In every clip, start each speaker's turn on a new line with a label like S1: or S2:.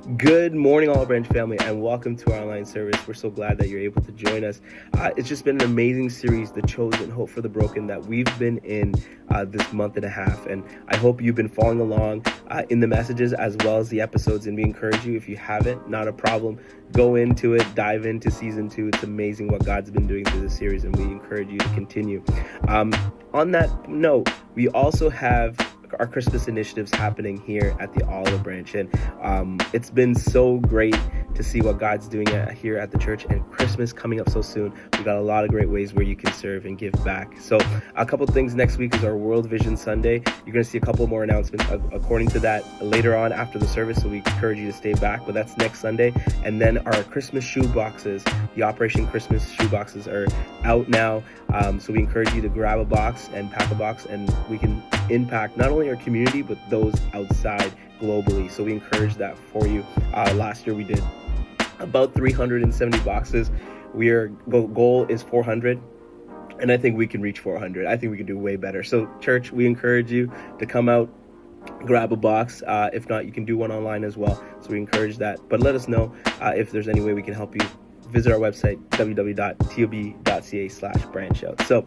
S1: Good morning, Olive Branch family, and welcome to our online service. We're so glad that you're able to join us. It's just been an amazing series, The Chosen, Hope for the Broken, that we've been in this month and a half. And I hope you've been following along in the messages as well as the episodes. And we encourage you, if you haven't, not a problem. Go into it, dive into season 2. It's amazing what God's been doing through this series, and we encourage you to continue. On that note, we also have our Christmas initiatives happening here at the Olive Branch, and it's been so great to see what God's doing here at the church, and Christmas coming up so soon. We got a lot of great ways where you can serve and give back. So a couple things next week is our World Vision Sunday. You're going to see a couple more announcements according to that later on after the service, so we encourage you to stay back, but that's next Sunday. And then our Christmas shoeboxes, the Operation Christmas shoeboxes, are out now, so we encourage you to grab a box and pack a box, and we can impact not only our community but those outside globally. So we encourage that for you. Last year we did about 370 boxes. Goal is 400, and I think we can reach 400. I think we can do way better. So church, we encourage you to come out, grab a box. If not, you can do one online as well. So we encourage that. But let us know if there's any way we can help you. Visit our website, www.tob.ca/branchout. So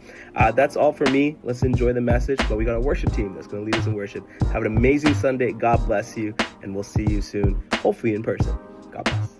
S1: that's all for me. Let's enjoy the message. But we got a worship team that's going to lead us in worship. Have an amazing Sunday. God bless you. And we'll see you soon, hopefully in person. God bless.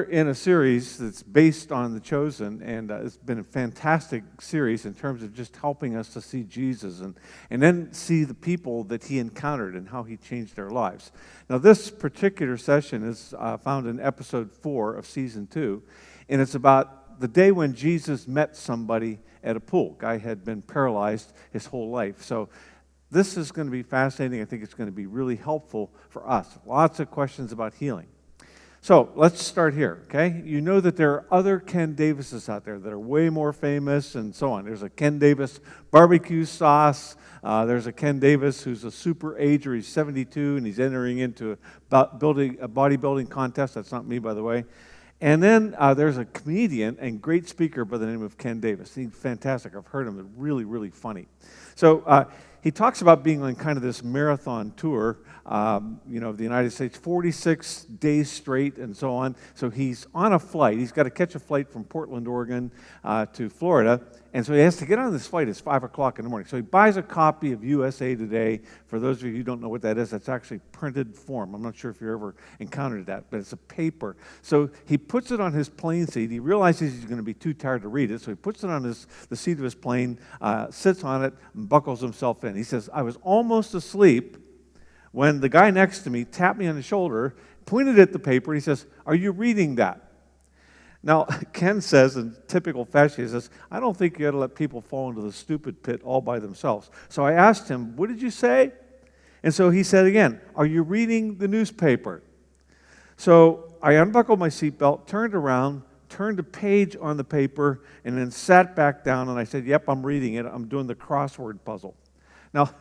S2: in a series that's based on The Chosen, and it's been a fantastic series in terms of just helping us to see Jesus and then see the people that he encountered and how he changed their lives. Now, this particular session is found in episode 4 of season 2, and it's about the day when Jesus met somebody at a pool. Guy had been paralyzed his whole life. So this is going to be fascinating. I think it's going to be really helpful for us. Lots of questions about healing. So let's start here, okay? You know that there are other Ken Davises out there that are way more famous and so on. There's a Ken Davis barbecue sauce. There's a Ken Davis who's a super ager. He's 72 and he's entering into a bodybuilding contest. That's not me, by the way. And then there's a comedian and great speaker by the name of Ken Davis. He's fantastic. I've heard him. It's really, really funny. So he talks about being on kind of this marathon tour, of the United States, 46 days straight and so on. So he's on a flight. He's got to catch a flight from Portland, Oregon to Florida. And so he has to get on this flight. It's 5 o'clock in the morning. So he buys a copy of USA Today. For those of you who don't know what that is, that's actually printed form. I'm not sure if you ever encountered that, but it's a paper. So he puts it on his plane seat. He realizes he's going to be too tired to read it. So he puts it on the seat of his plane, sits on it, and buckles himself in. He says, I was almost asleep when the guy next to me tapped me on the shoulder, pointed at the paper, and he says, are you reading that? Now, Ken says, in typical fashion, he says, I don't think you ought to let people fall into the stupid pit all by themselves. So I asked him, what did you say? And so he said again, are you reading the newspaper? So I unbuckled my seatbelt, turned around, turned a page on the paper, and then sat back down, and I said, yep, I'm reading it. I'm doing the crossword puzzle. Now,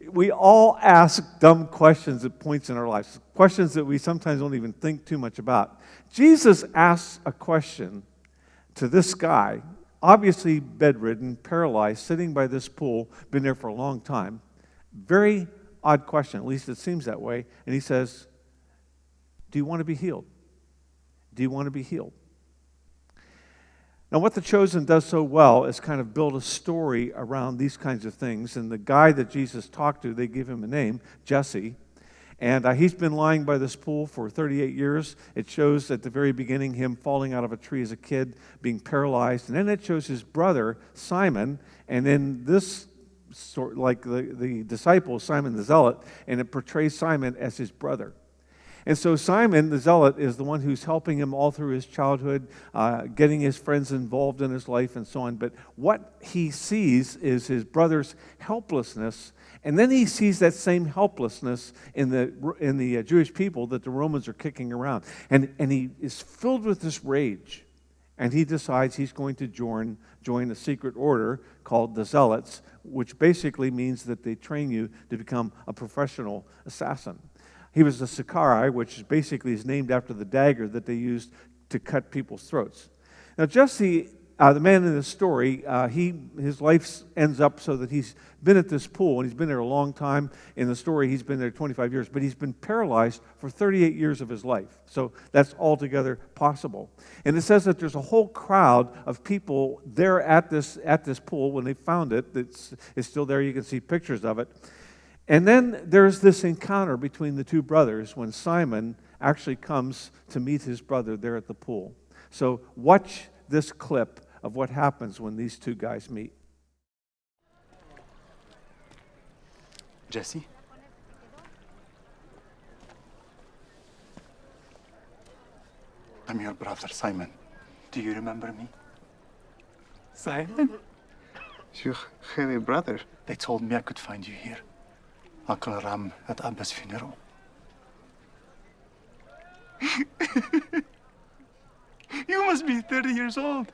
S2: we all ask dumb questions at points in our lives, questions that we sometimes don't even think too much about. Jesus asks a question to this guy, obviously bedridden, paralyzed, sitting by this pool, been there for a long time. Very odd question, at least it seems that way. And he says, do you want to be healed? Do you want to be healed? Now, what The Chosen does so well is kind of build a story around these kinds of things. And the guy that Jesus talked to, they give him a name, Jesse. And he's been lying by this pool for 38 years. It shows at the very beginning him falling out of a tree as a kid, being paralyzed. And then it shows his brother, Simon. And then this sort, like the disciple, Simon the Zealot, and it portrays Simon as his brother. And so Simon, the Zealot, is the one who's helping him all through his childhood, getting his friends involved in his life and so on. But what he sees is his brother's helplessness, and then he sees that same helplessness in the Jewish people that the Romans are kicking around. And he is filled with this rage, and he decides he's going to join a secret order called the Zealots, which basically means that they train you to become a professional assassin. He was a Sicarii, which basically is named after the dagger that they used to cut people's throats. Now, Jesse, the man in this story, his life ends up so that he's been at this pool, and he's been there a long time. In the story, he's been there 25 years, but he's been paralyzed for 38 years of his life. So that's altogether possible. And it says that there's a whole crowd of people there at this pool when they found it. It's still there. You can see pictures of it. And then there's this encounter between the two brothers when Simon actually comes to meet his brother there at the pool. So watch this clip of what happens when these two guys meet.
S3: Jesse? I'm your brother, Simon. Do you remember me?
S4: Simon?
S3: Your hairy brother. They told me I could find you here. Uncle Ram at Abba's funeral.
S4: You must be 30 years old.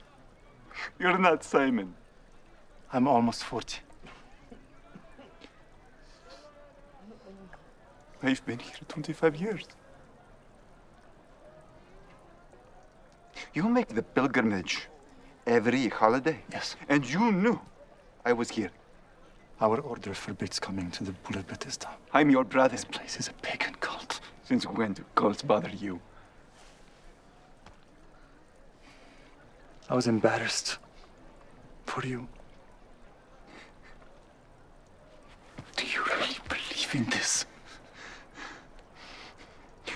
S4: You're not Simon.
S3: I'm almost 40.
S4: I've been here 25 years. You make the pilgrimage every holiday?
S3: Yes.
S4: And you knew I was here.
S3: Our order forbids coming to the pool at Bethesda.
S4: I'm your brother.
S3: This place is a pagan cult.
S4: Since when do cults bother you?
S3: I was embarrassed for you. Do you really believe in this?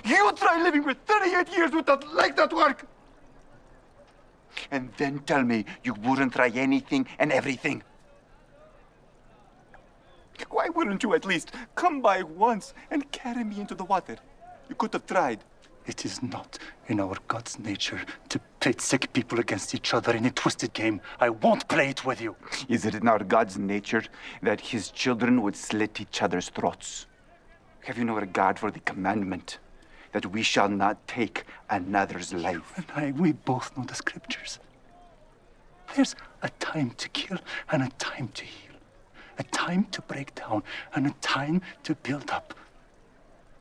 S4: You try living with 38 years would not like that work. and then tell me you wouldn't try anything and everything? Why wouldn't you at least come by once and carry me into the water? You could have tried.
S3: It is not in our God's nature to pit sick people against each other in a twisted game. I won't play it with you.
S4: Is it in our God's nature that his children would slit each other's throats? Have you no regard for the commandment that we shall not take another's life?
S3: And we both know the scriptures. There's a time to kill and a time to heal. A time to break down and a time to build up.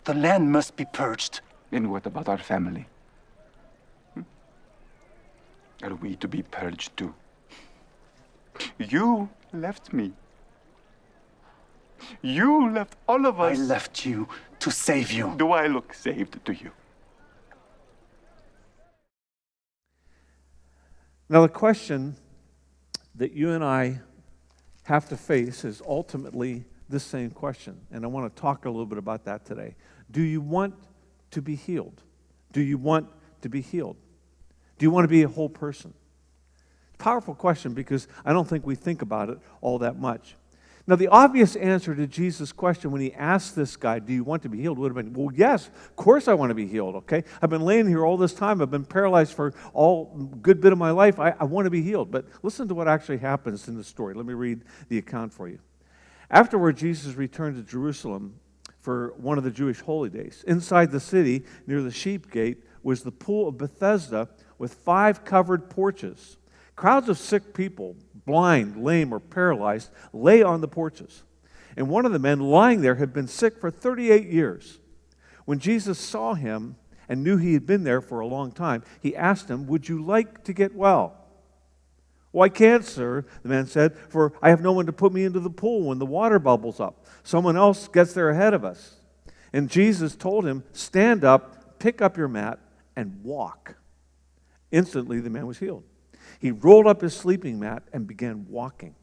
S3: The land must be purged.
S4: And what about our family? Are we to be purged too? You left me. You left all of
S3: I
S4: us.
S3: left you to save you.
S4: Do I look saved to you?
S2: Now, the question that you and I have to face is ultimately this same question. And I want to talk a little bit about that today. Do you want to be healed? Do you want to be healed? Do you want to be a whole person? Powerful question, because I don't think we think about it all that much. Now, the obvious answer to Jesus' question when he asked this guy, do you want to be healed, would have been, well, yes, of course I want to be healed, okay? I've been laying here all this time. I've been paralyzed for all good bit of my life. I want to be healed. But listen to what actually happens in the story. Let me read the account for you. Afterward, Jesus returned to Jerusalem for one of the Jewish holy days. Inside the city, near the sheep gate, was the pool of Bethesda with 5 covered porches. Crowds of sick people, blind, lame, or paralyzed, lay on the porches. And one of the men lying there had been sick for 38 years. When Jesus saw him and knew he had been there for a long time, he asked him, "Would you like to get well?" "Well, I can't, sir," the man said, "for I have no one to put me into the pool when the water bubbles up. Someone else gets there ahead of us." And Jesus told him, "Stand up, pick up your mat, and walk." Instantly, the man was healed. He rolled up his sleeping mat and began walking.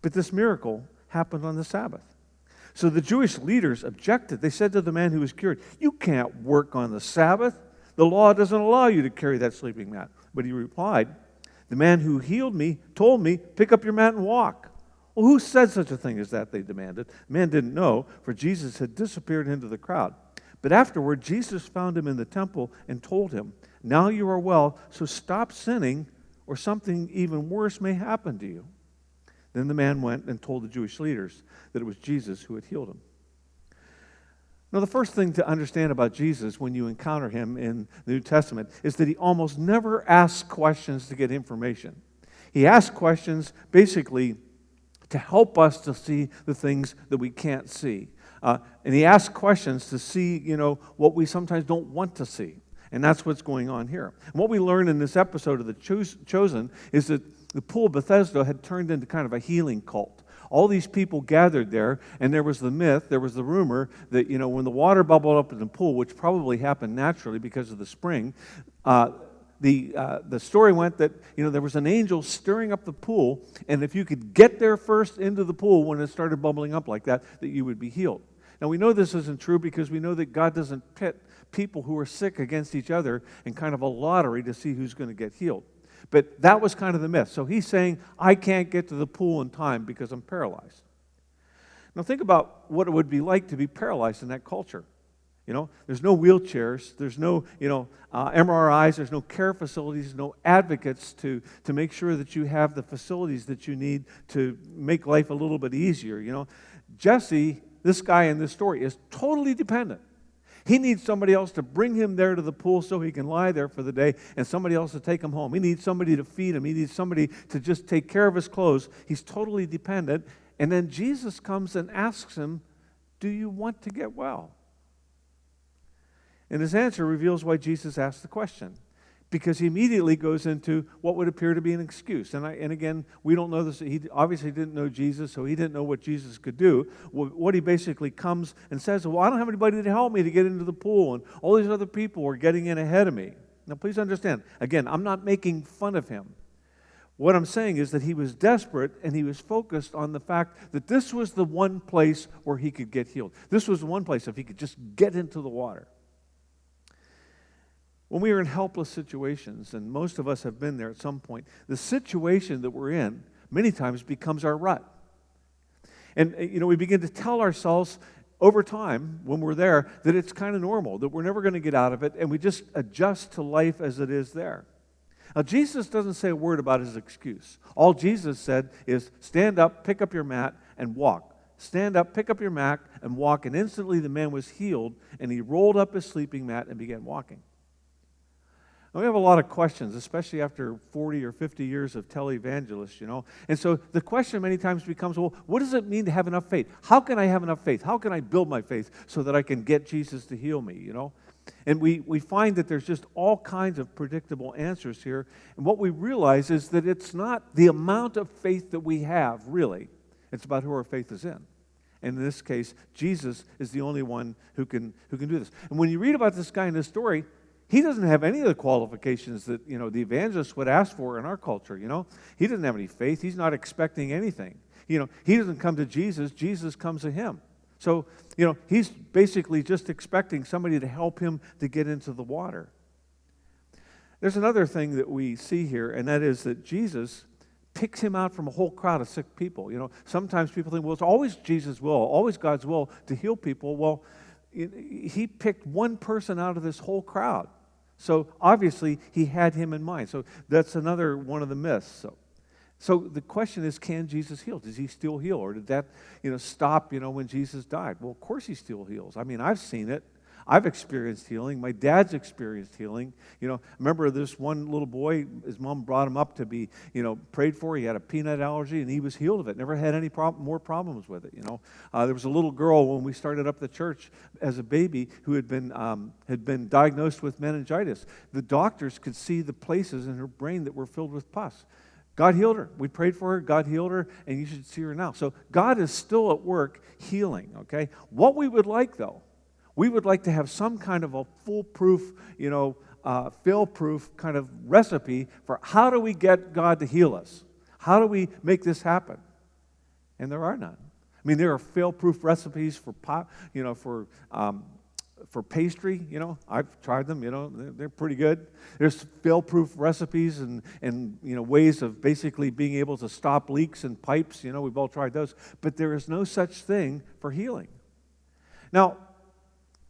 S2: But this miracle happened on the Sabbath. So the Jewish leaders objected. They said to the man who was cured, "You can't work on the Sabbath. The law doesn't allow you to carry that sleeping mat." But he replied, "The man who healed me told me, 'Pick up your mat and walk.'" "Well, who said such a thing as that?" they demanded. The man didn't know, for Jesus had disappeared into the crowd. But afterward, Jesus found him in the temple and told him, "Now you are well, so stop sinning, or something even worse may happen to you." Then the man went and told the Jewish leaders that it was Jesus who had healed him. Now, the first thing to understand about Jesus when you encounter him in the New Testament is that he almost never asks questions to get information. He asks questions basically to help us to see the things that we can't see. And he asks questions to see, what we sometimes don't want to see. And that's what's going on here. And what we learn in this episode of The Chosen is that the pool of Bethesda had turned into kind of a healing cult. All these people gathered there, and there was the myth, there was the rumor that, when the water bubbled up in the pool, which probably happened naturally because of the spring, the story went that, there was an angel stirring up the pool, and if you could get there first into the pool when it started bubbling up like that you would be healed. Now, we know this isn't true because we know that God doesn't pit people who are sick against each other in kind of a lottery to see who's going to get healed. But that was kind of the myth. So he's saying, I can't get to the pool in time because I'm paralyzed. Now think about what it would be like to be paralyzed in that culture. There's no wheelchairs, there's no, MRIs, there's no care facilities, no advocates to make sure that you have the facilities that you need to make life a little bit easier. Jesse, this guy in this story, is totally dependent. He needs somebody else to bring him there to the pool so he can lie there for the day, and somebody else to take him home. He needs somebody to feed him. He needs somebody to just take care of his clothes. He's totally dependent. And then Jesus comes and asks him, "Do you want to get well?" And his answer reveals why Jesus asked the question. Because he immediately goes into what would appear to be an excuse. And again, we don't know this. He obviously didn't know Jesus, so he didn't know what Jesus could do. What he basically comes and says, "Well, I don't have anybody to help me to get into the pool, and all these other people are getting in ahead of me." Now, please understand, again, I'm not making fun of him. What I'm saying is that he was desperate, and he was focused on the fact that this was the one place where he could get healed. This was the one place if he could just get into the water. When we are in helpless situations, and most of us have been there at some point, the situation that we're in many times becomes our rut. And, we begin to tell ourselves over time, when we're there, that it's kind of normal, that we're never going to get out of it, and we just adjust to life as it is there. Now, Jesus doesn't say a word about his excuse. All Jesus said is, stand up, pick up your mat, and walk. Stand up, pick up your mat, and walk. And instantly the man was healed, and he rolled up his sleeping mat and began walking. Now, we have a lot of questions, especially after 40 or 50 years of televangelists, And so the question many times becomes, well, what does it mean to have enough faith? How can I have enough faith? How can I build my faith so that I can get Jesus to heal me, And we find that there's just all kinds of predictable answers here. And what we realize is that it's not the amount of faith that we have, really. It's about who our faith is in. And in this case, Jesus is the only one who can do this. And when you read about this guy in this story, he doesn't have any of the qualifications that, the evangelists would ask for in our culture, He doesn't have any faith. He's not expecting anything. He doesn't come to Jesus. Jesus comes to him. So, he's basically just expecting somebody to help him to get into the water. There's another thing that we see here, and that is that Jesus picks him out from a whole crowd of sick people. Sometimes people think, well, it's always Jesus' will, always God's will to heal people. Well, he picked one person out of this whole crowd. So obviously he had him in mind. So that's another one of the myths. So the question is, can Jesus heal? Does he still heal? Or did that stop when Jesus died? Well, of course he still heals. I mean, I've seen it. I've experienced healing. My dad's experienced healing. Remember this one little boy, his mom brought him up to be, prayed for. He had a peanut allergy, and he was healed of it. Never had any more problems with it, There was a little girl when we started up the church as a baby who had been diagnosed with meningitis. The doctors could see the places in her brain that were filled with pus. God healed her. We prayed for her. God healed her, and you should see her now. So God is still at work healing, okay? What we would like, though, we would like to have some kind of a foolproof, fail-proof kind of recipe for how do we get God to heal us? How do we make this happen? And there are none. I mean, there are fail-proof recipes for pastry. I've tried them. They're pretty good. There's fail-proof recipes and ways of basically being able to stop leaks in pipes. We've all tried those. But there is no such thing for healing. Now,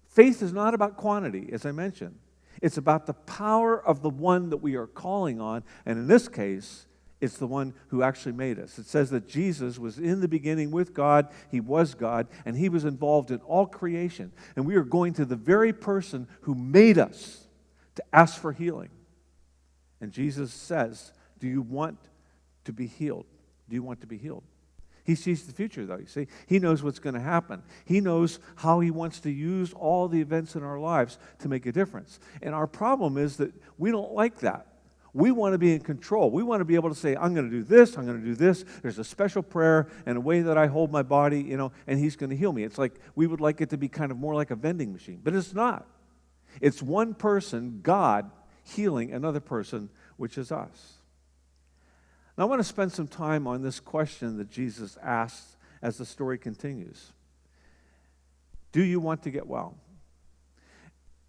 S2: faith is not about quantity, as I mentioned. It's about the power of the one that we are calling on, and in this case, it's the one who actually made us. It says that Jesus was in the beginning with God, he was God, and he was involved in all creation. And we are going to the very person who made us to ask for healing. And Jesus says, do you want to be healed? Do you want to be healed? He sees the future, though, you see. He knows what's going to happen. He knows how he wants to use all the events in our lives to make a difference. And our problem is that we don't like that. We want to be in control. We want to be able to say, I'm going to do this, I'm going to do this. There's a special prayer and a way that I hold my body, and he's going to heal me. It's like we would like it to be kind of more like a vending machine, but it's not. It's one person, God, healing another person, which is us. Now, I want to spend some time on this question that Jesus asks as the story continues. Do you want to get well?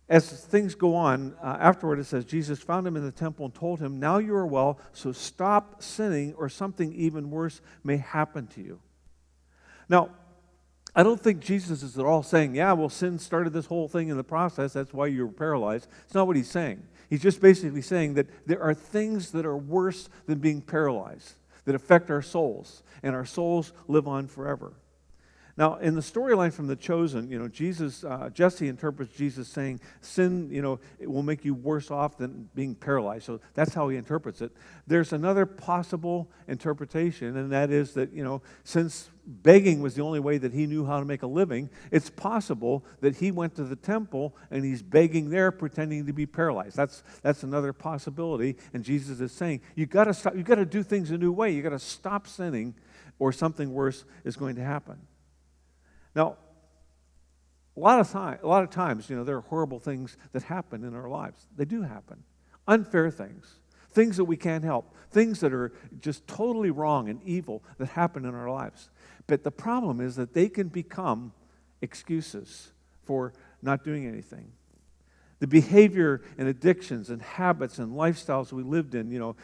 S2: As things go on, afterward it says, Jesus found him in the temple and told him, now you are well, so stop sinning or something even worse may happen to you. Now, I don't think Jesus is at all saying, yeah, well, sin started this whole thing in the process, that's why you were paralyzed. It's not what he's saying. He's just basically saying that there are things that are worse than being paralyzed, that affect our souls, and our souls live on forever. Now, in the storyline from The Chosen, Jesse interprets Jesus saying, sin, it will make you worse off than being paralyzed. So that's how he interprets it. There's another possible interpretation, and that is that, since begging was the only way that he knew how to make a living, it's possible that he went to the temple and he's begging there, pretending to be paralyzed. That's another possibility. And Jesus is saying, you got to stop. You got to do things a new way. You got to stop sinning, or something worse is going to happen. Now, a lot of times, there are horrible things that happen in our lives. They do happen. Unfair things. Things that we can't help. Things that are just totally wrong and evil that happen in our lives. But the problem is that they can become excuses for not doing anything. The behavior and addictions and habits and lifestyles we lived in,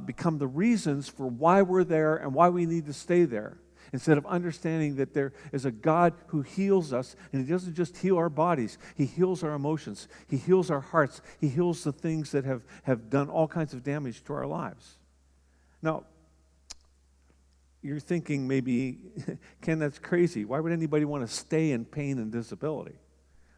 S2: become the reasons for why we're there and why we need to stay there. Instead of understanding that there is a God who heals us, and He doesn't just heal our bodies, He heals our emotions, He heals our hearts, He heals the things that have done all kinds of damage to our lives. Now, you're thinking maybe, Ken, that's crazy. Why would anybody want to stay in pain and disability?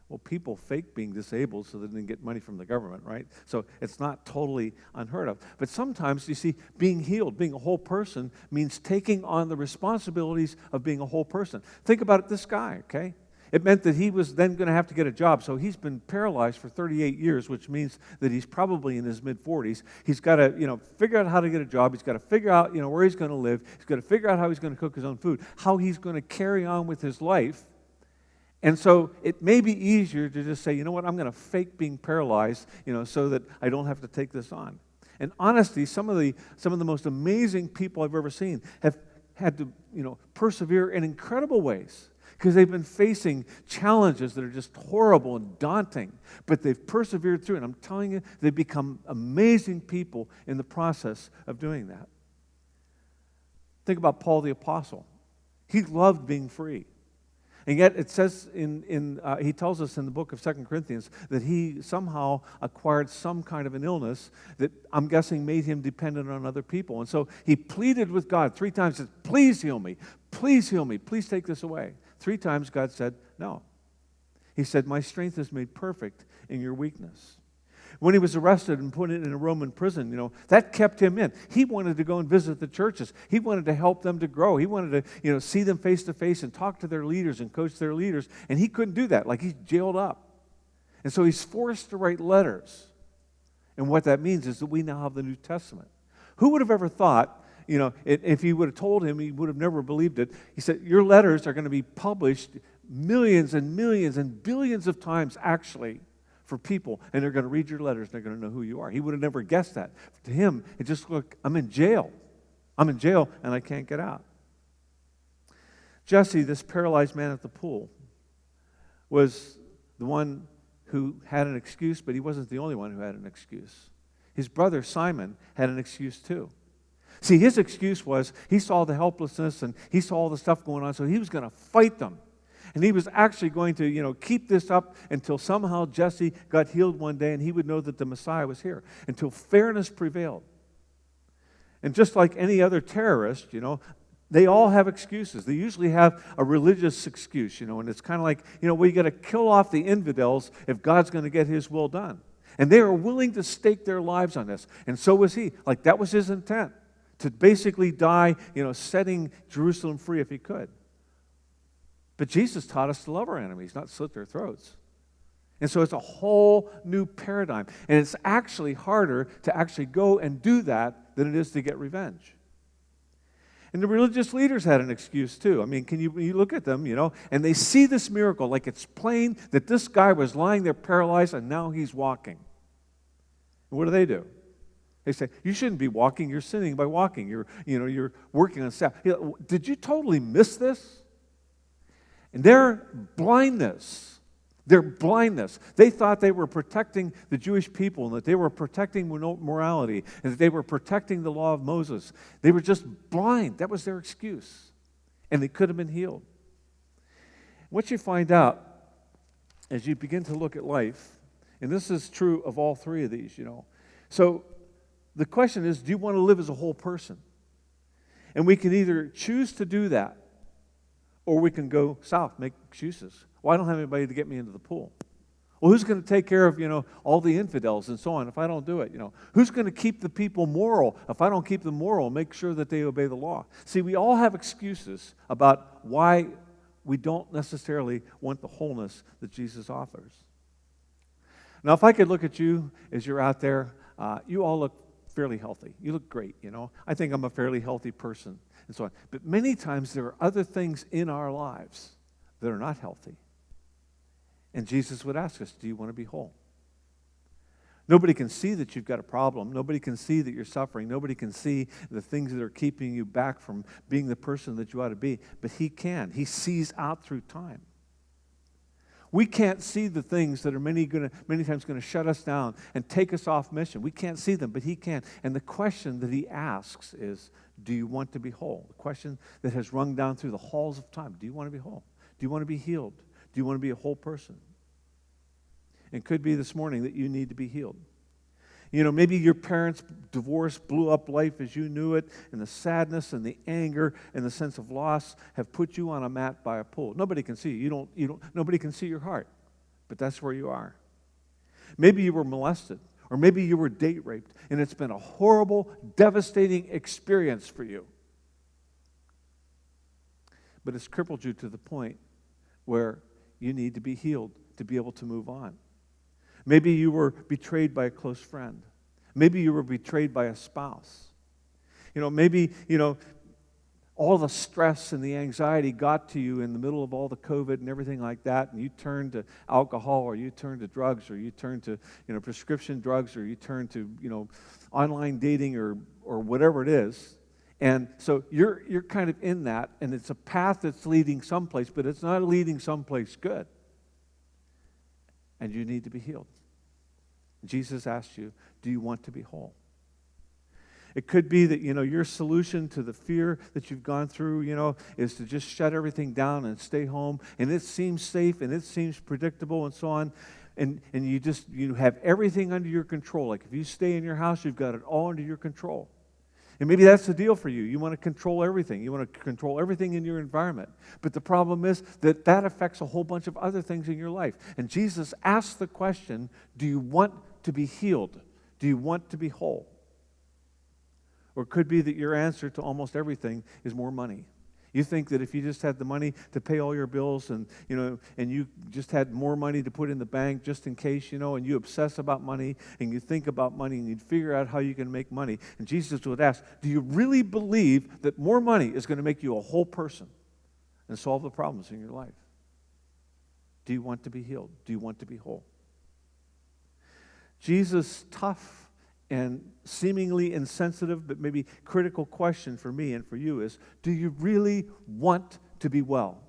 S2: Well, people fake being disabled so they didn't get money from the government, right? So it's not totally unheard of. But sometimes, you see, being healed, being a whole person, means taking on the responsibilities of being a whole person. Think about this guy, okay? It meant that he was then going to have to get a job. So he's been paralyzed for 38 years, which means that he's probably in his mid-40s. He's got to, figure out how to get a job. He's got to figure out, where he's going to live. He's got to figure out how he's going to cook his own food, how he's going to carry on with his life. And so it may be easier to just say, you know what, I'm going to fake being paralyzed, so that I don't have to take this on. And honestly, some of the most amazing people I've ever seen have had to, persevere in incredible ways because they've been facing challenges that are just horrible and daunting, but they've persevered through it. And I'm telling you, they've become amazing people in the process of doing that. Think about Paul the Apostle. He loved being free. And yet it says he tells us in the book of 2 Corinthians that he somehow acquired some kind of an illness that I'm guessing made him dependent on other people. And so he pleaded with God 3 times, said, please heal me, please heal me, please take this away. 3 times God said, no. He said, my strength is made perfect in your weakness. When he was arrested and put in a Roman prison, that kept him in. He wanted to go and visit the churches. He wanted to help them to grow. He wanted to, see them face to face and talk to their leaders and coach their leaders. And he couldn't do that. Like, he's jailed up. And so he's forced to write letters. And what that means is that we now have the New Testament. Who would have ever thought, if he would have told him, he would have never believed it. He said, your letters are going to be published millions and millions and billions of times, actually, for people, and they're going to read your letters, and they're going to know who you are. He would have never guessed that. To him, it just looked, I'm in jail. I'm in jail, and I can't get out. Jesse, this paralyzed man at the pool, was the one who had an excuse, but he wasn't the only one who had an excuse. His brother Simon had an excuse too. See, his excuse was he saw the helplessness, and he saw all the stuff going on, so he was going to fight them. And he was actually going to, keep this up until somehow Jesse got healed one day and he would know that the Messiah was here, until fairness prevailed. And just like any other terrorist, they all have excuses. They usually have a religious excuse, and it's kind of like, we got to kill off the infidels if God's going to get His will done. And they are willing to stake their lives on this. And so was he. Like, that was his intent, to basically die, setting Jerusalem free if he could. But Jesus taught us to love our enemies, not slit their throats. And so it's a whole new paradigm. And it's actually harder to actually go and do that than it is to get revenge. And the religious leaders had an excuse too. I mean, you look at them, and they see this miracle, like it's plain that this guy was lying there paralyzed and now he's walking. And what do? They say, you shouldn't be walking, you're sinning by walking. You're working on Sabbath. Did you totally miss this? And their blindness, they thought they were protecting the Jewish people and that they were protecting morality and that they were protecting the law of Moses. They were just blind. That was their excuse. And they could have been healed. What you find out as you begin to look at life, and this is true of all 3 of these, So the question is, do you want to live as a whole person? And we can either choose to do that, or we can go south, make excuses. Well, I don't have anybody to get me into the pool. Well, who's going to take care of, all the infidels and so on if I don't do it? Who's going to keep the people moral if I don't keep them moral, make sure that they obey the law? See, we all have excuses about why we don't necessarily want the wholeness that Jesus offers. Now, if I could look at you as you're out there, you all look fairly healthy. You look great, I think I'm a fairly healthy person. And so on. But many times there are other things in our lives that are not healthy. And Jesus would ask us, do you want to be whole? Nobody can see that you've got a problem. Nobody can see that you're suffering. Nobody can see the things that are keeping you back from being the person that you ought to be. But He can. He sees out through time. We can't see the things that are many times going to shut us down and take us off mission. We can't see them, but He can. And the question that He asks is, do you want to be whole? The question that has rung down through the halls of time. Do you want to be whole? Do you want to be healed? Do you want to be a whole person? It could be this morning that you need to be healed. Maybe your parents' divorce blew up life as you knew it, and the sadness and the anger and the sense of loss have put you on a mat by a pool. Nobody can see you. Nobody can see your heart, but that's where you are. Maybe you were molested, or maybe you were date raped, and it's been a horrible, devastating experience for you. But it's crippled you to the point where you need to be healed to be able to move on. Maybe you were betrayed by a close friend. Maybe you were betrayed by a spouse. Maybe all the stress and the anxiety got to you in the middle of all the COVID and everything like that, and you turned to alcohol, or you turned to drugs, or you turned to prescription drugs, or you turned to online dating, or whatever it is. And so you're kind of in that, and it's a path that's leading someplace, but it's not leading someplace good. And you need to be healed. Jesus asks you, do you want to be whole? It could be that, your solution to the fear that you've gone through, is to just shut everything down and stay home. And it seems safe and it seems predictable and so on. And you have everything under your control. Like if you stay in your house, you've got it all under your control. And maybe that's the deal for you. You want to control everything. You want to control everything in your environment. But the problem is that affects a whole bunch of other things in your life. And Jesus asks the question, do you want to be healed? Do you want to be whole? Or it could be that your answer to almost everything is more money. You think that if you just had the money to pay all your bills and you just had more money to put in the bank just in case, and you obsess about money and you think about money and you'd figure out how you can make money. And Jesus would ask, do you really believe that more money is going to make you a whole person and solve the problems in your life? Do you want to be healed? Do you want to be whole? Jesus' tough and seemingly insensitive but maybe critical question for me and for you is, do you really want to be well?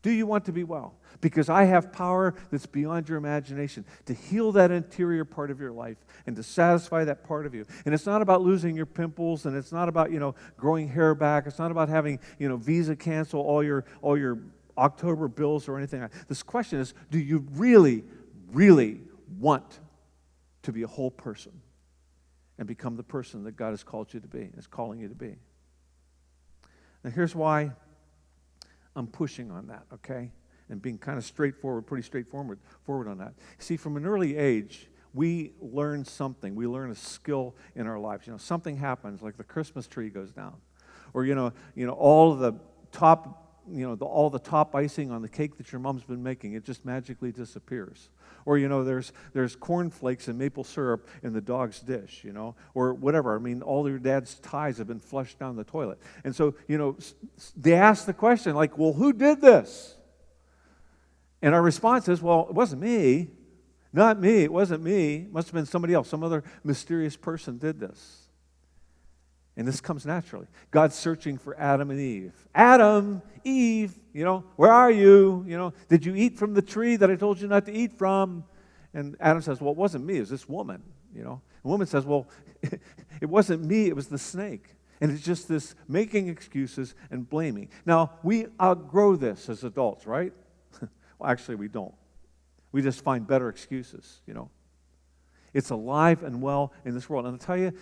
S2: Do you want to be well? Because I have power that's beyond your imagination to heal that interior part of your life and to satisfy that part of you. And it's not about losing your pimples, and it's not about, growing hair back. It's not about having, Visa cancel all your October bills or anything. This question is, do you really, really want to be a whole person and become the person that God has called you to be, is calling you to be? Now here's why I'm pushing on that, okay? And being kind of pretty straightforward on that. See, from an early age, we learn something. We learn a skill in our lives. Something happens, like the Christmas tree goes down. Or, all the top all the top icing on the cake that your mom's been making, it just magically disappears. Or, there's cornflakes and maple syrup in the dog's dish, or whatever. I mean, all your dad's ties have been flushed down the toilet. And so, they ask the question, like, well, who did this? And our response is, well, it wasn't me. Not me. It wasn't me. It must have been somebody else. Some other mysterious person did this. And this comes naturally. God's searching for Adam and Eve. Adam, Eve, where are you? Did you eat from the tree that I told you not to eat from? And Adam says, well, it wasn't me. It was this woman, The woman says, well, it wasn't me. It was the snake. And it's just this making excuses and blaming. Now, we outgrow this as adults, right? Well, actually, we don't. We just find better excuses, It's alive and well in this world. And I'll tell you,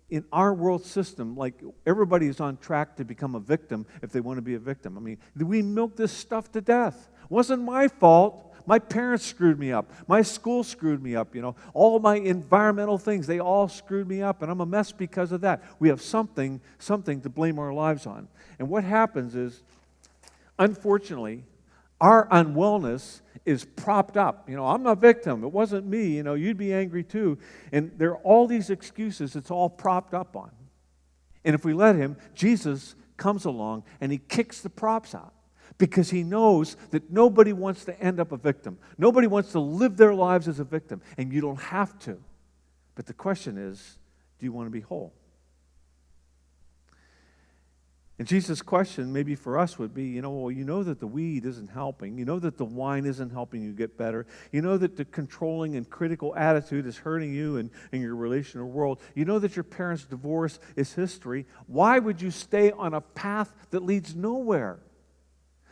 S2: in our world system, like, everybody is on track to become a victim if they want to be a victim. I mean, we milk this stuff to death. It wasn't my fault. My parents screwed me up. My school screwed me up, All my environmental things, they all screwed me up, and I'm a mess because of that. We have something to blame our lives on. And what happens is, unfortunately, our unwellness is propped up. I'm a victim. It wasn't me. You'd be angry too. And there are all these excuses it's all propped up on. And if we let him, Jesus comes along and he kicks the props out because he knows that nobody wants to end up a victim. Nobody wants to live their lives as a victim. And you don't have to. But the question is, do you want to be whole? And Jesus' question maybe for us would be, well, you know that the weed isn't helping. You know that the wine isn't helping you get better. You know that the controlling and critical attitude is hurting you and your relational world. You know that your parents' divorce is history. Why would you stay on a path that leads nowhere?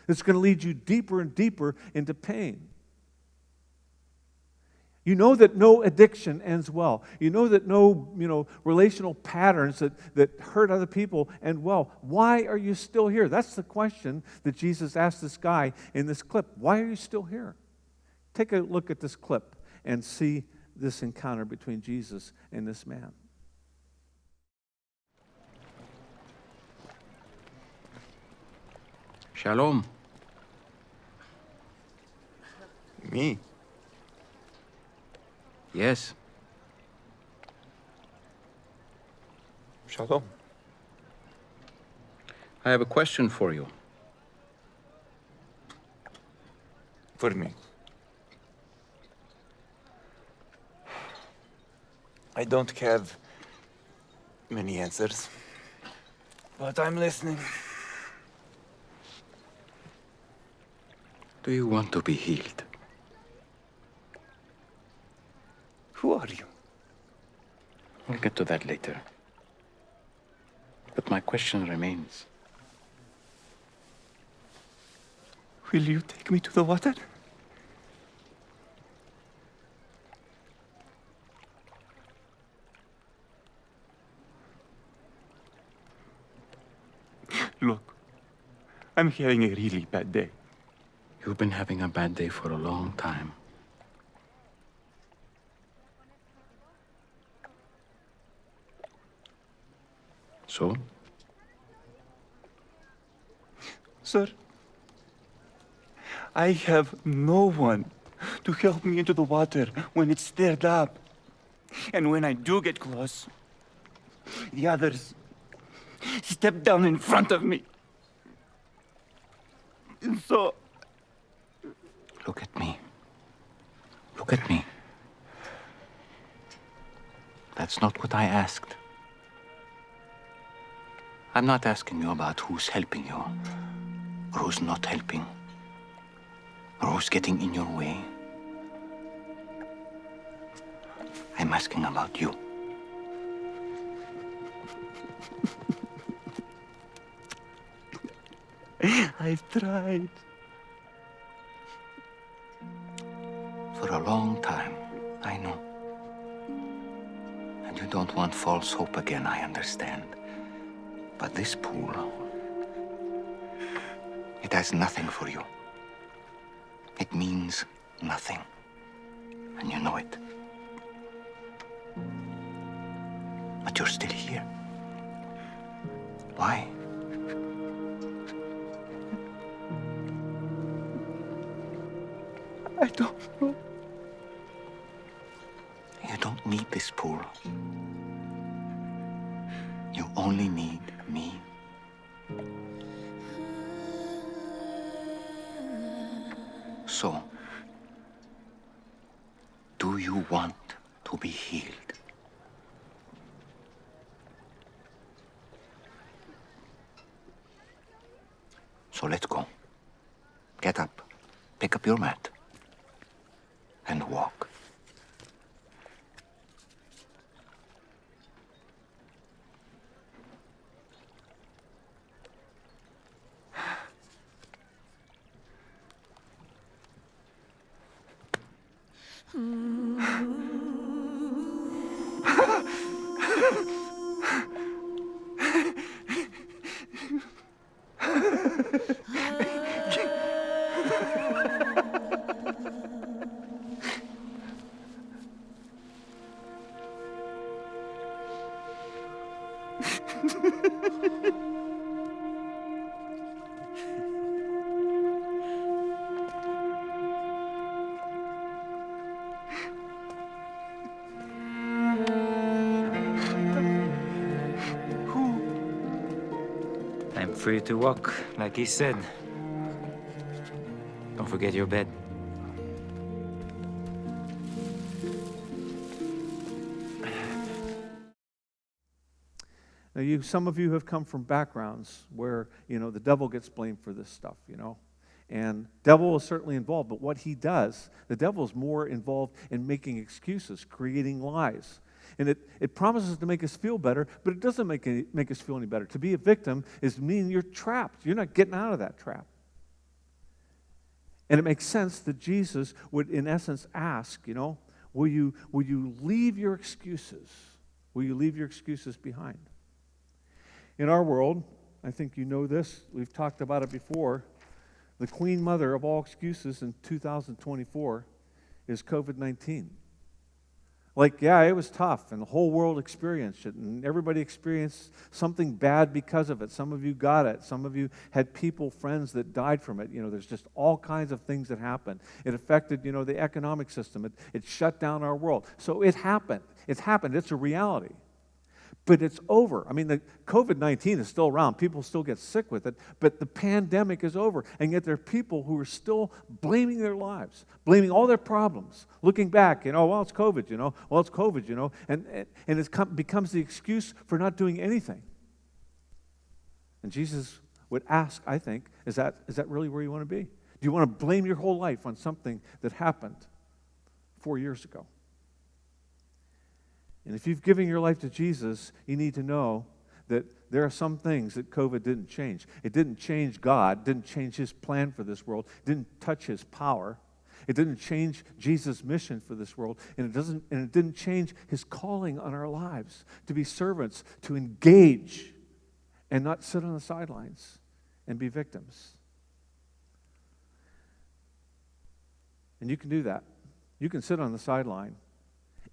S2: It's going to lead you deeper and deeper into pain. You know that no addiction ends well. You know that no, relational patterns that hurt other people end well. Why are you still here? That's the question that Jesus asked this guy in this clip. Why are you still here? Take a look at this clip and see this encounter between Jesus and this man.
S5: Shalom.
S3: Me?
S5: Yes.
S3: Shalom.
S5: I have a question for you.
S3: For me. I don't have many answers, but I'm listening.
S5: Do you want to be healed?
S3: Who are you?
S5: We'll get to that later. But my question remains.
S3: Will you take me to the water? Look, I'm having a really bad day.
S5: You've been having a bad day for a long time. So?
S3: Sir, I have no one to help me into the water when it's stirred up. And when I do get close, the others step down in front of me. And so...
S5: Look at me. Look at me. That's not what I asked. I'm not asking you about who's helping you, or who's not helping, or who's getting in your way. I'm asking about you.
S3: I've tried.
S5: For a long time, I know. And you don't want false hope again, I understand. But this pool, it has nothing for you. It means nothing. And you know it. But you're still here. Why?
S3: I don't know.
S5: You don't need this pool. You only need me. So, do you want to be healed? So let's go. Get up, pick up your mat, and walk.
S6: I'm free to walk, like he said. Don't forget your bed.
S2: Now some of you have come from backgrounds where, the devil gets blamed for this stuff, And devil is certainly involved, but what he does, the devil is more involved in making excuses, creating lies. And it promises to make us feel better, but it doesn't make us feel any better. To be a victim is mean you're trapped. You're not getting out of that trap. And it makes sense that Jesus would, in essence, ask, will you leave your excuses? Will you leave your excuses behind? In our world, I think you know this, we've talked about it before, the queen mother of all excuses in 2024 is COVID-19. It was tough, and the whole world experienced it, and everybody experienced something bad because of it. Some of you got it. Some of you had people, friends that died from it. There's just all kinds of things that happened. It affected, the economic system. It shut down our world. So it happened. It's happened. It's a reality. But it's over. I mean, the COVID-19 is still around. People still get sick with it, but the pandemic is over. And yet there are people who are still blaming their lives, blaming all their problems, looking back, well, it's COVID, well, it's COVID, and it becomes the excuse for not doing anything. And Jesus would ask, I think, is that really where you want to be? Do you want to blame your whole life on something that happened 4 years ago? And if you've given your life to Jesus, you need to know that there are some things that COVID didn't change. It didn't change God, didn't change his plan for this world, didn't touch his power. It didn't change Jesus' mission for this world, and it didn't change his calling on our lives to be servants, to engage and not sit on the sidelines and be victims. And you can do that. You can sit on the sideline.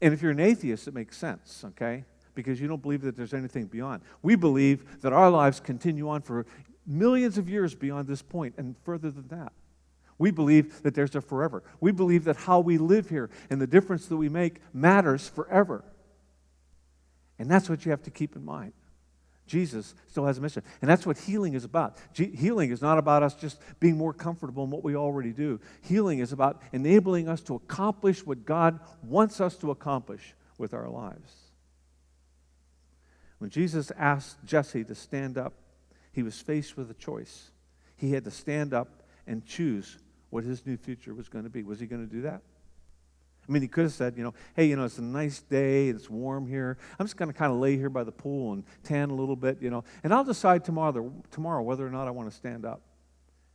S2: And if you're an atheist, it makes sense, okay? Because you don't believe that there's anything beyond. We believe that our lives continue on for millions of years beyond this point and further than that. We believe that there's a forever. We believe that how we live here and the difference that we make matters forever. And that's what you have to keep in mind. Jesus still has a mission. And that's what healing is about. Healing is not about us just being more comfortable in what we already do. Healing is about enabling us to accomplish what God wants us to accomplish with our lives. When Jesus asked Jesse to stand up, he was faced with a choice. He had to stand up and choose what his new future was going to be. Was he going to do that? I mean, he could have said, hey, it's a nice day, it's warm here. I'm just going to kind of lay here by the pool and tan a little bit, and I'll decide tomorrow whether or not I want to stand up,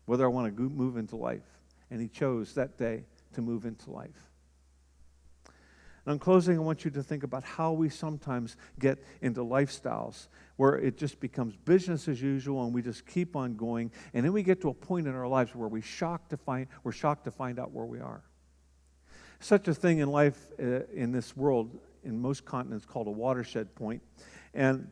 S2: whether I want to move into life. And he chose that day to move into life. And in closing, I want you to think about how we sometimes get into lifestyles where it just becomes business as usual and we just keep on going, and then we get to a point in our lives where we're shocked to find out where we are. Such a thing in life in this world, in most continents, called a watershed point. And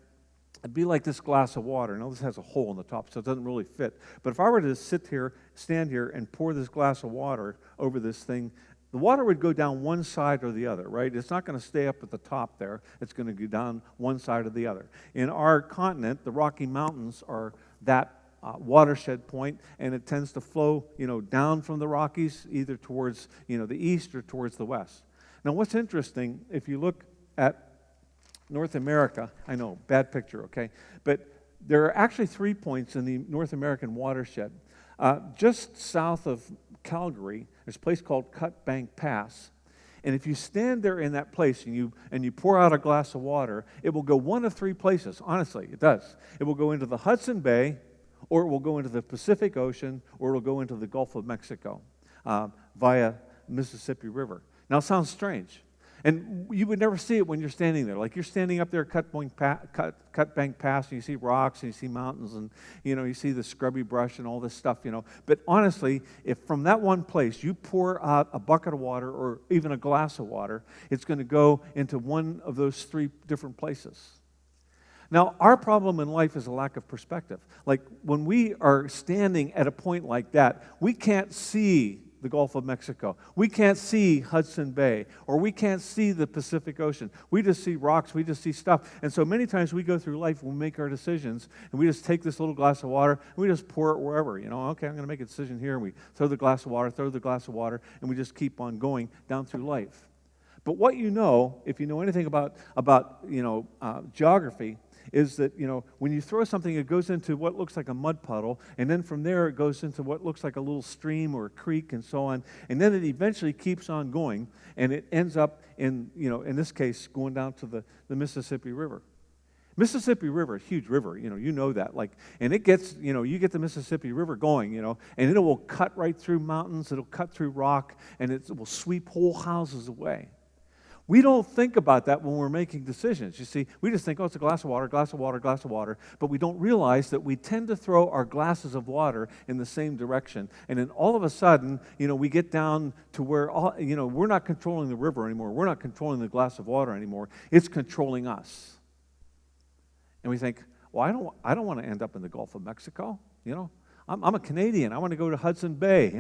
S2: it'd be like this glass of water. Now, this has a hole in the top, so it doesn't really fit. But if I were to stand here, and pour this glass of water over this thing, the water would go down one side or the other, right? It's not going to stay up at the top there. It's going to go down one side or the other. In our continent, the Rocky Mountains are that watershed point, and it tends to flow, down from the Rockies, either towards, the east or towards the west. Now, what's interesting, if you look at North America, I know, bad picture, okay, but there are actually 3 points in the North American watershed. Just south of Calgary, there's a place called Cut Bank Pass. And if you stand there in that place and you pour out a glass of water, it will go one of 3 places. Honestly, it does. It will go into the Hudson Bay, or it will go into the Pacific Ocean, or it will go into the Gulf of Mexico via Mississippi River. Now, it sounds strange. And you would never see it when you're standing there. Like you're standing up there at Cut Bank Pass, and you see rocks, and you see mountains, and you see the scrubby brush and all this stuff, But honestly, if from that one place you pour out a bucket of water or even a glass of water, it's going to go into one of those 3 different places. Now, our problem in life is a lack of perspective. Like when we are standing at a point like that, we can't see the Gulf of Mexico. We can't see Hudson Bay, or we can't see the Pacific Ocean. We just see rocks, we just see stuff. And so many times we go through life, we make our decisions, and we just take this little glass of water, and we just pour it wherever. Okay, I'm going to make a decision here, and we throw the glass of water, and we just keep on going down through life. But what if you know anything about geography, is that, when you throw something, it goes into what looks like a mud puddle, and then from there it goes into what looks like a little stream or a creek and so on, and then it eventually keeps on going, and it ends up in this case, going down to the Mississippi River. Mississippi River, a huge river, you know that, and it gets, you get the Mississippi River going, and it will cut right through mountains, it'll cut through rock, and it will sweep whole houses away. We don't think about that when we're making decisions. You see, we just think, oh, it's a glass of water, glass of water, glass of water, but we don't realize that we tend to throw our glasses of water in the same direction, and then all of a sudden, we get down to where, we're not controlling the river anymore, we're not controlling the glass of water anymore, it's controlling us. And we think, well, I don't want to end up in the Gulf of Mexico, I'm a Canadian, I want to go to Hudson Bay,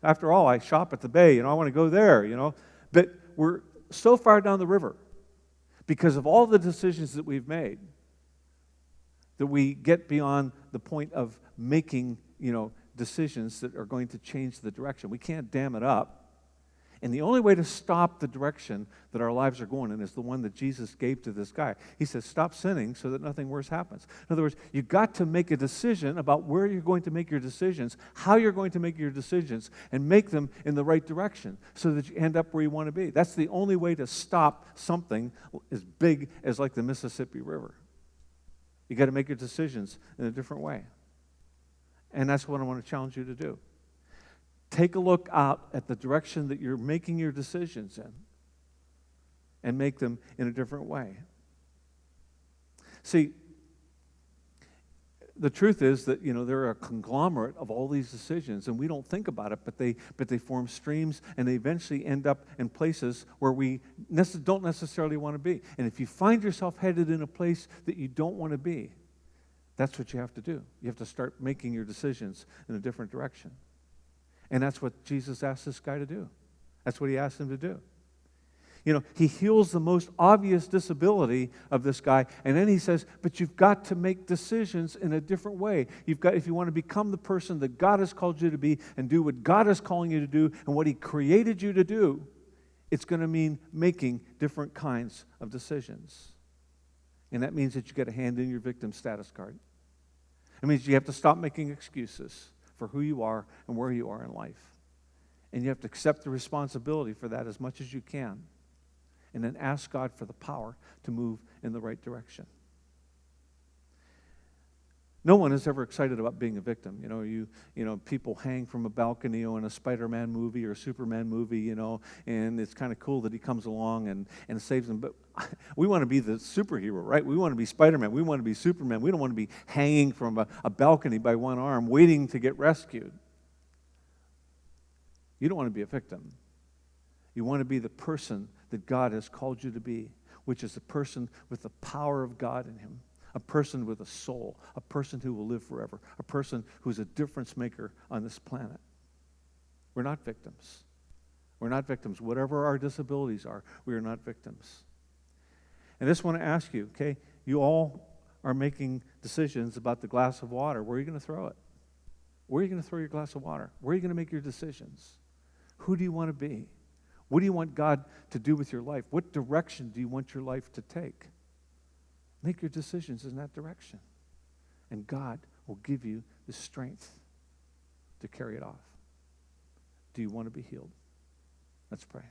S2: after all, I shop at the bay, I want to go there, but we're so far down the river because of all the decisions that we've made that we get beyond the point of making, decisions that are going to change the direction. We can't dam it up. And the only way to stop the direction that our lives are going in is the one that Jesus gave to this guy. He says, stop sinning so that nothing worse happens. In other words, you've got to make a decision about where you're going to make your decisions, how you're going to make your decisions, and make them in the right direction so that you end up where you want to be. That's the only way to stop something as big as like the Mississippi River. You've got to make your decisions in a different way. And that's what I want to challenge you to do. Take a look out at the direction that you're making your decisions in and make them in a different way. See, the truth is that, they're a conglomerate of all these decisions, and we don't think about it, but they form streams, and they eventually end up in places where we don't necessarily want to be. And if you find yourself headed in a place that you don't want to be, that's what you have to do. You have to start making your decisions in a different direction. And that's what Jesus asked this guy to do. That's what he asked him to do. He heals the most obvious disability of this guy, and then he says, but you've got to make decisions in a different way. If you want to become the person that God has called you to be and do what God is calling you to do and what he created you to do, it's going to mean making different kinds of decisions. And that means that you got to hand in your victim status card. It means you have to stop making excuses for who you are and where you are in life. And you have to accept the responsibility for that as much as you can. And then ask God for the power to move in the right direction. No one is ever excited about being a victim. People hang from a balcony in a Spider-Man movie or a Superman movie, and it's kind of cool that he comes along and saves them. But we want to be the superhero, right? We want to be Spider-Man. We want to be Superman. We don't want to be hanging from a balcony by one arm waiting to get rescued. You don't want to be a victim. You want to be the person that God has called you to be, which is a person with the power of God in him. A person with a soul, a person who will live forever, a person who's a difference maker on this planet. We're not victims. We're not victims. Whatever our disabilities are, we are not victims. And I just want to ask you, okay, you all are making decisions about the glass of water. Where are you going to throw it? Where are you going to throw your glass of water? Where are you going to make your decisions? Who do you want to be? What do you want God to do with your life? What direction do you want your life to take? Make your decisions in that direction. And God will give you the strength to carry it off. Do you want to be healed? Let's pray.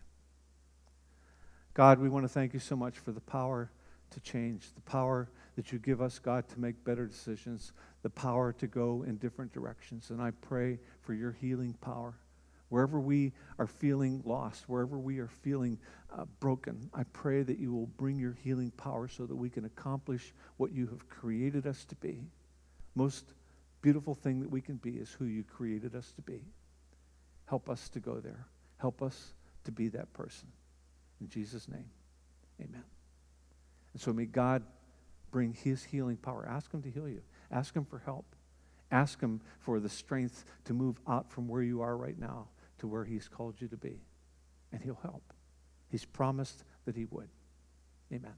S2: God, we want to thank you so much for the power to change, the power that you give us, God, to make better decisions, the power to go in different directions. And I pray for your healing power. Wherever we are feeling lost, wherever we are feeling broken, I pray that you will bring your healing power so that we can accomplish what you have created us to be. Most beautiful thing that we can be is who you created us to be. Help us to go there. Help us to be that person. In Jesus' name, amen. And so may God bring his healing power. Ask him to heal you. Ask him for help. Ask him for the strength to move out from where you are right now to where he's called you to be. And he'll help. He's promised that he would. Amen.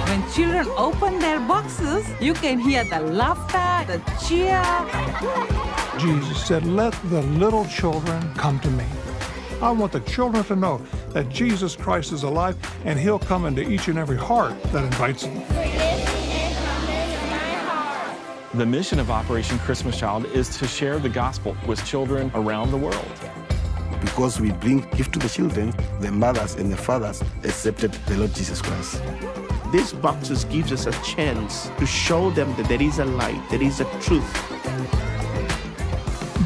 S7: When children open their boxes, you can hear the laughter, the cheer.
S8: Jesus said, "Let the little children come to me." I want the children to know that Jesus Christ is alive, and he'll come into each and every heart that invites him.
S9: The mission of Operation Christmas Child is to share the gospel with children around the world.
S10: Because we bring gift to the children, the mothers and the fathers accepted the Lord Jesus Christ.
S11: These boxes gives us a chance to show them that there is a light, there is a truth.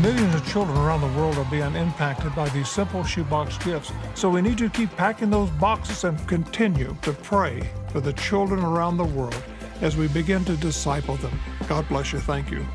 S8: Millions of children around the world are being impacted by these simple shoebox gifts. So we need to keep packing those boxes and continue to pray for the children around the world as we begin to disciple them. God bless you. Thank you.